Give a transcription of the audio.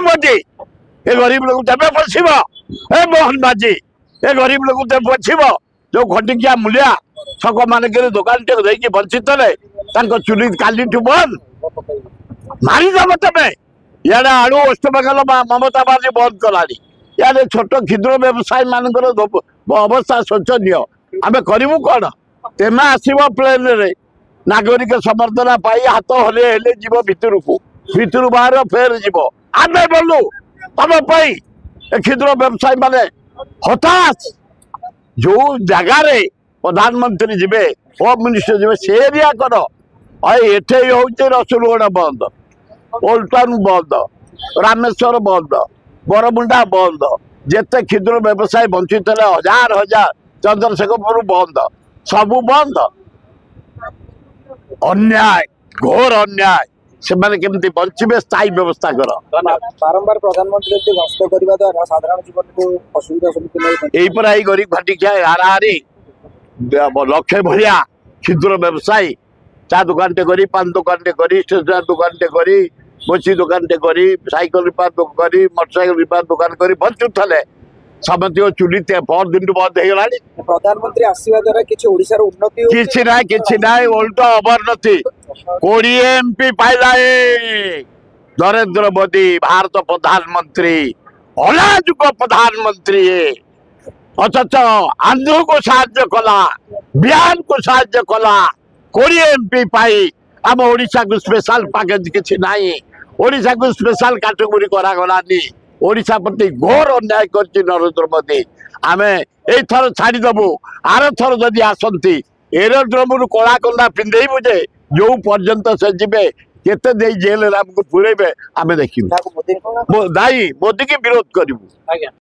मोदी ए गरीब लोग तबे बचब ए मोहन माझी ए गरीब लोग तबे बचब जो घटिकिया मूल्या छक मानक दुकान टे बंचित चुली काली बंद मारिदेव तमें इे आड़ू वेस्ट बेंगल ममता बाजी बंद कलानी इे छोट क्षुद्र व्यवसायी मान अवस्था शोचनीय आम करूँ कौन तेमे आसव प्लेन रे नागरिक समर्थना पाई हाथ हले हले जीव भितर को भितर बाहर फेर जीव आम बोलू तुम क्षुद्र व्यवसायी माने हताश जो जगार प्रधानमंत्री जीवे होम मिनिस्टर जीवे से एरिया कर एठे हूँ रसुलगढ़ बंद ओल्ड टाउन बंद रामेश्वर बंद बरमुंडा बंद जेते क्षुद्र व्यवसायी वंचित हजार हजार चंद्रशेखरपुर बंद सबू बंद अन्याय घोर अन्याय से माने केमती बंचिबे स्थायी व्यवस्था कर बारंबार प्रधानमंत्री गस्त करने द्वारा साधारण जीवन को असुविधा सम्मुखीन पर आई गरीब घटिकिया हाराहारी लक्षे भरिया क्षुद्र व्यवसायी चा दुकान टे करी पान दुकान टे करी स्टेशनरी दुकान टे करी मोची दुकान टे करी साइकिल रिपेयर करी मोटरसाइकिल रिपेयर दुकान करी बंचुले समझ चुली पर दिन बंद हो प्रधानमंत्री आसवा द्वारा किसी ओडिशार उन्नति किसी ना उल्टा अवनति 20 MP पाइला नरेंद्र मोदी भारत प्रधानमंत्री अनाजुक प्रधानमंत्री अथच आंध्र को साहाय्य कला बिहार को साहाय्य कला 20 MP पाई आम ओडिशा को स्पेशल पैकेज किसी ना ओडिशा को स्पेशल कैटेगरी करागलानी ओडिशा प्रति घोर अन्याय कर नरेंद्र मोदी आम एथर छाड़देबू आर थर जदि आसती एरोड्रोम कला कंदा पिंधेबू जे जो पर्यंत से जीवे केते जेल आमको पुरेबे आम देखिए दायी मोदी की विरोध करूँ।